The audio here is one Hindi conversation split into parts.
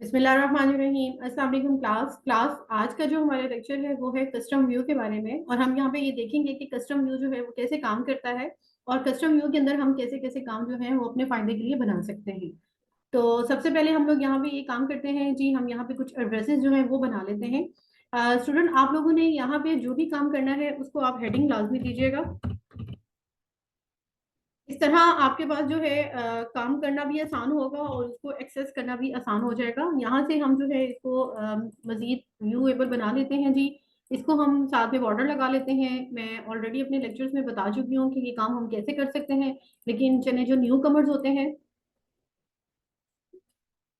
बिस्मिल्लाहिर्रहमानिर्रहीम। अस्सलाम वालेकुम क्लास। आज का जो हमारा लेक्चर है वो है कस्टम व्यू के बारे में, और हम यहाँ पे ये देखेंगे कि कस्टम व्यू जो है वो कैसे काम करता है और कस्टम व्यू के अंदर हम कैसे कैसे काम जो है वो अपने फायदे के लिए बना सकते हैं। तो सबसे पहले हम लोग यहाँ पे ये काम करते हैं जी, हम यहाँ पे कुछ एड्रेसेस जो है वो बना लेते हैं। स्टूडेंट, आप लोगों ने यहाँ पे जो भी काम करना है उसको आप हेडिंग लाजमी दीजिएगा। इस तरह आपके पास जो है काम करना भी आसान होगा और उसको एक्सेस करना भी आसान हो जाएगा। यहाँ से हम जो है इसको मजीद व्यूएबल बना लेते हैं जी। इसको हम साथ में बॉर्डर लगा लेते हैं। मैं ऑलरेडी अपने लेक्चर्स में बता चुकी हूँ कि ये काम हम कैसे कर सकते हैं, लेकिन चने जो न्यू कमर्स होते हैं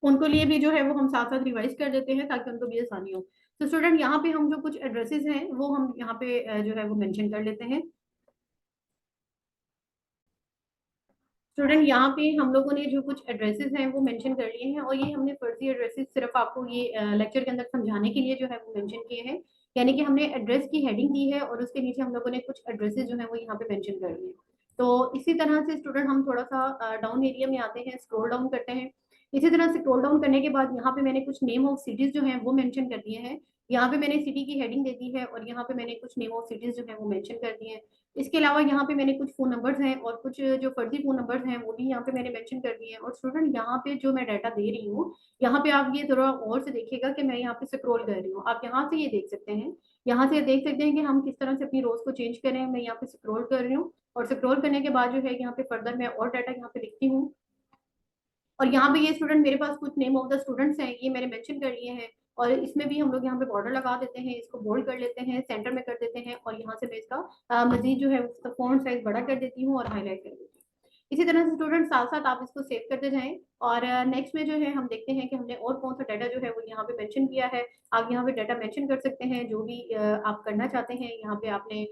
उनको लिए भी जो है वो हम साथ साथ रिवाइज कर देते हैं ताकि उनको भी आसानी हो। तो स्टूडेंट, यहाँ पे हम जो कुछ एड्रेसेस हैं वो हम यहाँ पे जो है वो मेंशन कर लेते हैं। स्टूडेंट, यहाँ पे हम लोगों ने जो कुछ एड्रेसेस हैं वो मेंशन कर लिए हैं, और ये हमने फर्जी एड्रेसेस सिर्फ आपको ये लेक्चर के अंदर समझाने के लिए जो है वो मेंशन किए हैं। यानी कि हमने एड्रेस की हेडिंग दी है और उसके नीचे हम लोगों ने कुछ एड्रेसेस जो है वो यहाँ पे मेंशन कर लिए हैं। तो इसी तरह से स्टूडेंट हम थोड़ा सा डाउन एरिया में आते हैं, स्क्रॉल डाउन करते हैं। इसी तरह से स्क्रॉल डाउन करने के बाद यहाँ पे मैंने कुछ नेम ऑफ सिटीज जो है वो मेंशन कर दिए हैं। यहाँ पे मैंने सिटी की हेडिंग दे दी है और यहाँ पे मैंने कुछ नेम ऑफ सिटीज जो है वो मेंशन कर दिए हैं। इसके अलावा यहाँ पे मैंने कुछ फोन नंबर्स हैं और कुछ जो फर्जी फोन नंबर्स हैं वो भी यहाँ पे मैंने मेंशन कर दिए हैं। और स्टूडेंट, यहाँ पे जो मैं डाटा दे रही हूँ, यहाँ पे आप ये थोड़ा और से देखिएगा कि मैं यहाँ पे स्क्रॉल कर रही हूँ। आप यहाँ से ये देख सकते हैं, यहाँ से देख सकते हैं कि हम किस तरह से अपनी रोज को चेंज करें। मैं यहाँ पे स्क्रॉल कर रही हूँ और स्क्रॉल करने के बाद जो है यहाँ पे फर्दर मैं और डाटा यहाँ पे लिखती हूँ। और यहाँ पे ये स्टूडेंट, मेरे पास कुछ नेम ऑफ द स्टूडेंट्स हैं, ये मैंने मेंशन कर लिए हैं। और इसमें भी हम लोग यहाँ पे बॉर्डर लगा देते हैं, इसको बोल्ड कर लेते हैं, सेंटर में कर देते हैं, और यहाँ से मैं इसका मजीद जो है उसका फॉन्ट साइज बड़ा कर देती हूँ और हाईलाइट कर देती हूँ। इसी तरह से स्टूडेंट साथ साथ आप इसको सेव करते जाएं। और नेक्स्ट में जो है हम देखते हैं कि हमने और कौन सा डाटा जो है वो यहाँ पे मेंशन किया है। आप यहाँ पे डाटा मेंशन कर सकते हैं जो भी आप करना चाहते हैं। यहाँ पे आपने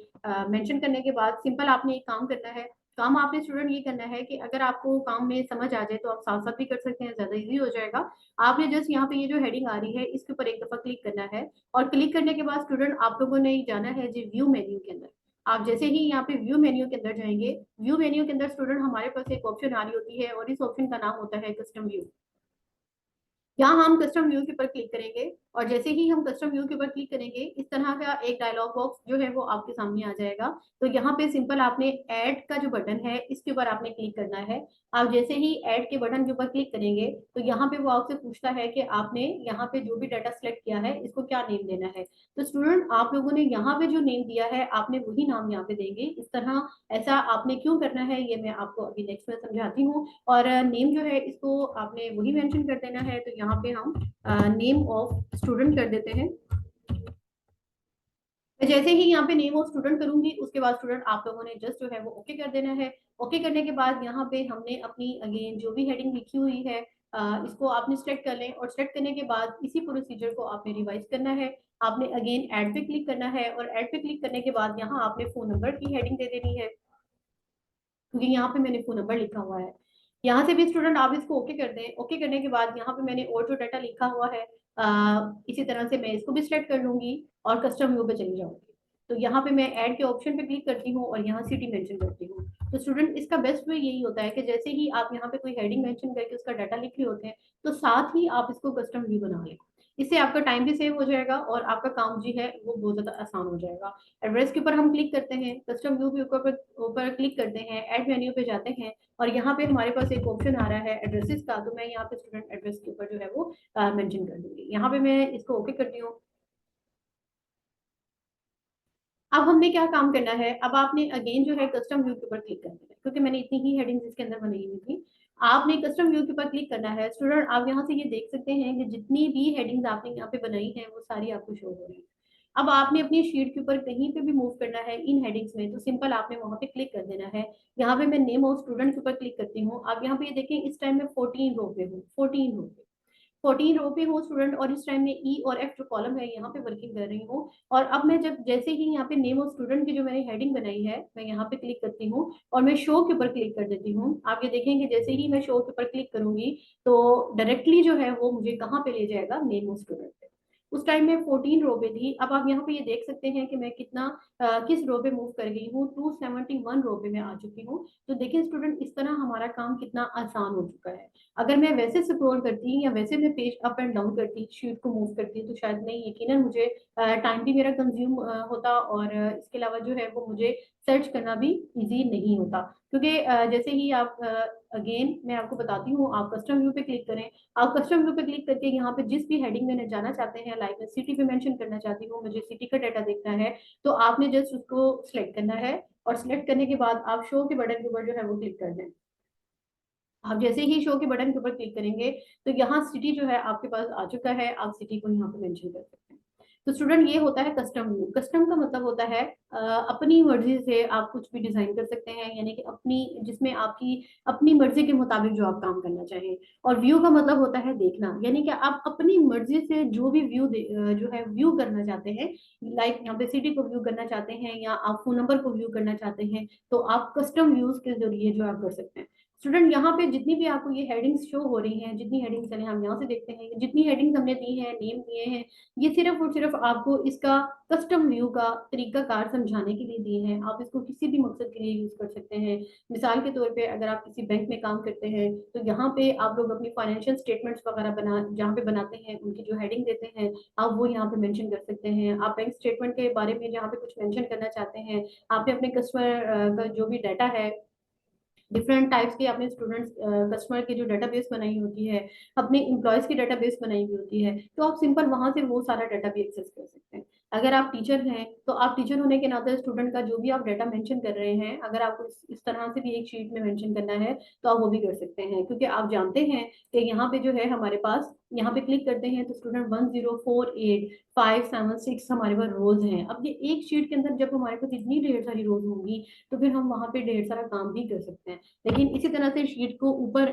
मेंशन करने के बाद सिंपल आपने एक काम करना है। काम आपने स्टूडेंट ये करना है कि अगर आपको काम में समझ आ जाए तो आप साथ साथ भी कर सकते हैं, ज्यादा इजी हो जाएगा। आपने जस्ट यहाँ पे ये जो हेडिंग आ रही है इसके ऊपर एक दफा क्लिक करना है, और क्लिक करने के बाद स्टूडेंट आप लोगों ने जाना है जी व्यू मेन्यू के अंदर। आप जैसे ही यहाँ पे व्यू मेन्यू के अंदर जाएंगे, व्यू मेन्यू के अंदर स्टूडेंट हमारे पास एक ऑप्शन आ रही होती है और इस ऑप्शन का नाम होता है कस्टम व्यू। यहाँ हम कस्टम व्यू के ऊपर क्लिक करेंगे, और जैसे ही हम कस्टम व्यू के ऊपर क्लिक करेंगे इस तरह का एक डायलॉग बॉक्स जो है वो आपके सामने आ जाएगा। तो यहाँ पे सिंपल आपने ऐड का जो बटन है इसके ऊपर आपने क्लिक करना है। आप जैसे ही ऐड के बटन के ऊपर क्लिक करेंगे तो यहाँ पे वो आपसे पूछता है कि आपने यहाँ पे जो भी डाटा सेलेक्ट किया है इसको क्या नेम देना है। तो स्टूडेंट, आप लोगों ने यहाँ पे जो नेम दिया है आपने वही नाम यहाँ पे देंगे। इस तरह ऐसा आपने क्यों करना है ये मैं आपको अभी नेक्स्ट में समझाती हूँ। और नेम जो है इसको आपने वही मेंशन कर देना है। तो यहाँ पे हम नेम ऑफ स्टूडेंट कर देते हैं। जैसे ही यहाँ पे नेम ऑफ स्टूडेंट करूंगी उसके बाद स्टूडेंट आप लोगों ने जस्ट जो है वो ओके कर देना है। ओके करने के बाद यहाँ पे हमने अपनी अगेन जो भी हेडिंग लिखी हुई है इसको आपने सिलेक्ट कर लें, और सिलेक्ट करने के बाद इसी प्रोसीजर को आपने रिवाइज करना है। आपने अगेन ऐड पे क्लिक करना है, और ऐड पे क्लिक करने के बाद यहाँ आपने फोन नंबर की हेडिंग दे देनी है, क्योंकि यहाँ पे मैंने फोन नंबर लिखा हुआ है। यहाँ से भी स्टूडेंट आप इसको ओके कर दें। ओके करने के बाद यहाँ पे मैंने और जो डाटा लिखा हुआ है इसी तरह से मैं इसको भी सिलेक्ट कर लूंगी और कस्टम व्यू पे चली जाऊंगी। तो यहाँ पे मैं ऐड के ऑप्शन पे क्लिक करती हूँ और यहाँ सिटी मेंशन करती हूँ। तो स्टूडेंट, इसका बेस्ट वे यही होता है कि जैसे ही आप यहाँ पे कोई हेडिंग मेंशन करके उसका डाटा लिख रहे होते हैं तो साथ ही आप इसको कस्टम व्यू बना लें। इससे आपका टाइम भी सेव हो जाएगा और आपका काम जो है वो बहुत ज्यादा आसान हो जाएगा। एड्रेस के ऊपर हम क्लिक करते हैं, कस्टम व्यू के ऊपर ऊपर क्लिक करते हैं, ऐड मेन्यू पे जाते हैं, और यहाँ पे हमारे पास एक ऑप्शन आ रहा है एड्रेसेस का। तो मैं यहाँ पे स्टूडेंट एड्रेस के ऊपर जो है वो मेंशन कर दूंगी। यहाँ पे मैं इसको ओके करती हूँ। अब हमने क्या काम करना है, अब आपने अगेन जो है कस्टम व्यू के ऊपर क्लिक करना है, क्योंकि मैंने इतनी ही हेडिंग्स इसके अंदर बनाई हुई थी। आपने कस्टम व्यू के ऊपर क्लिक करना है। स्टूडेंट, आप यहाँ से ये देख सकते हैं कि जितनी भी हेडिंग्स आपने यहाँ पे बनाई हैं वो सारी आपको शो हो रही है। अब आपने अपनी शीट के ऊपर कहीं पे भी मूव करना है इन हेडिंग्स में, तो सिंपल आपने वहां पे क्लिक कर देना है। यहाँ पे मैं नेम ऑफ स्टूडेंट के ऊपर क्लिक करती हूँ। आप यहाँ पे ये देखें, इस टाइम में 14 रो पे हूँ, 14 रो पे, 14 रो पे हूँ स्टूडेंट, और इस टाइम में ई और एफ जो कॉलम है यहाँ पे वर्किंग कर रही हूँ। और अब मैं जब जैसे ही यहाँ पे नेम ऑफ स्टूडेंट की जो मैंने हेडिंग बनाई है मैं यहाँ पे क्लिक करती हूँ और मैं शो के ऊपर क्लिक कर देती हूँ। आप ये देखेंगे जैसे ही मैं शो के ऊपर क्लिक करूंगी तो डायरेक्टली जो है वो मुझे कहाँ पे ले जाएगा, नेम ऑफ स्टूडेंट पे। उस टाइम में 14 रो पे थी। अब आप यहाँ पे ये देख सकते हैं कि मैं कितना किस रो पे मूव कर गई हूँ, 271 रो पे मैं आ चुकी हूँ। तो देखिए स्टूडेंट, इस तरह हमारा काम कितना आसान हो चुका है। अगर मैं वैसे स्क्रॉल करती या वैसे मैं पेज अप एंड डाउन करती, शीट को मूव करती, तो शायद नहीं, यकीनन मुझे टाइम भी मेरा कंज्यूम होता, और इसके अलावा जो है वो मुझे सर्च करना भी इजी नहीं होता। क्योंकि जैसे ही आप अगेन मैं आपको बताती हूँ, आप कस्टम व्यू पे क्लिक करें। आप कस्टम व्यू पे क्लिक करके यहाँ पे जिस भी हेडिंग में जाना चाहते हैं, लाइक मैं सिटी पे मेंशन करना चाहती हूँ, मुझे सिटी का डाटा देखना है, तो आपने जस्ट उसको सिलेक्ट करना है, और सिलेक्ट करने के बाद आप शो के बटन के ऊपर जो है वो क्लिक कर दें। आप जैसे ही शो के बटन के ऊपर क्लिक करेंगे, तो यहाँ सिटी जो है आपके पास आ चुका है, आप सिटी को यहाँ पे मेंशन कर सकते हैं। तो स्टूडेंट, ये होता है कस्टम व्यू। कस्टम का मतलब होता है अपनी मर्जी से आप कुछ भी डिजाइन कर सकते हैं, यानी कि अपनी, जिसमें आपकी अपनी मर्जी के मुताबिक जो आप काम करना चाहें। और व्यू का मतलब होता है देखना, यानी कि आप अपनी मर्जी से जो भी व्यू जो है व्यू करना चाहते हैं, लाइक यहाँ पे सिटी को व्यू करना चाहते हैं या आप फोन नंबर को व्यू करना चाहते हैं, तो आप कस्टम व्यूज के जरिए जो आप कर सकते हैं। स्टूडेंट, यहाँ पे जितनी भी आपको ये हेडिंग्स शो हो रही हैं, जितनी हेडिंग्स चले हम यहाँ से देखते हैं, जितनी हेडिंग्स हमने दी हैं, नेम दिए हैं, ये सिर्फ और सिर्फ आपको इसका कस्टम व्यू का तरीका कार समझाने के लिए दिए हैं। आप इसको किसी भी मकसद के लिए यूज कर सकते हैं। मिसाल के तौर पे अगर आप किसी बैंक में काम करते हैं, तो यहाँ पे आप लोग अपनी फाइनेंशियल स्टेटमेंट्स वगैरह जहाँ पे बनाते हैं, उनकी जो हेडिंग देते हैं, आप वो यहाँ पे मेंशन कर सकते हैं। आप बैंक स्टेटमेंट के बारे में जहाँ पे कुछ मेंशन करना चाहते हैं, आपने अपने कस्टमर का जो भी डाटा है, डिफरेंट टाइप्स के अपने स्टूडेंट्स कस्टमर की जो डेटाबेस बनाई होती है, अपने एम्प्लॉयज की डेटाबेस बनाई हुई होती है, तो आप सिंपल वहां से वो सारा डाटा भी एक्सेस कर सकते हैं। अगर आप टीचर हैं, तो आप टीचर होने के नाते स्टूडेंट का जो भी आप डाटा मेंशन कर रहे हैं, अगर आपको इस तरह से भी एक शीट में मेंशन करना है, तो आप वो भी कर सकते हैं। क्योंकि आप जानते हैं कि यहाँ पे जो है हमारे पास, यहाँ पे क्लिक करते हैं तो स्टूडेंट 1048576 हमारे पास रोज हैं। अब ये एक शीट के अंदर जब हमारे पास इतनी ढेर सारी रोज होंगी, तो फिर हम वहां पे ढेर सारा काम भी कर सकते हैं। लेकिन इसी तरह से शीट को ऊपर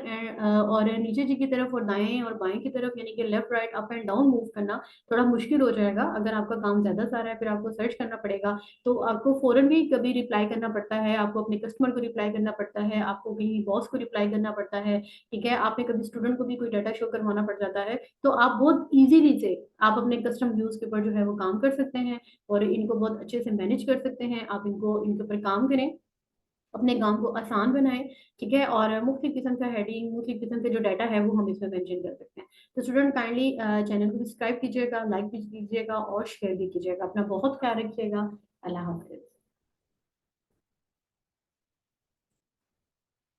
और नीचे जी की तरफ और दाएं और बाएं की तरफ, यानी कि left right up and down move करना थोड़ा मुश्किल हो जाएगा। अगर आपका काम ज्यादा सारा है, फिर आपको सर्च करना पड़ेगा, तो आपको फौरन भी कभी रिप्लाई करना पड़ता है, आपको अपने कस्टमर को रिप्लाई करना पड़ता है, आपको कहीं बॉस को रिप्लाई करना पड़ता है, ठीक है, आपने कभी स्टूडेंट को भी कोई डाटा शो करवाना पड़ जाता है। तो आप बहुत इजीली से आप अपने कस्टम व्यूज के ऊपर जो है वो काम कर सकते हैं, और इनको बहुत अच्छे से मैनेज कर सकते हैं। आप इनको इनके ऊपर काम करें, अपने काम को आसान बनाएं, ठीक है। और मुख्तलिफ किस्म का हेडिंग, मुख्तलिफ किस्म के जो डाटा है वो हम इसमें मेंशन कर सकते हैं। तो स्टूडेंट, काइंडली चैनल को सब्सक्राइब कीजिएगा, लाइक भी कीजिएगा और शेयर भी कीजिएगा। अपना बहुत ख्याल रखिएगा। अल्लाह हाफिज।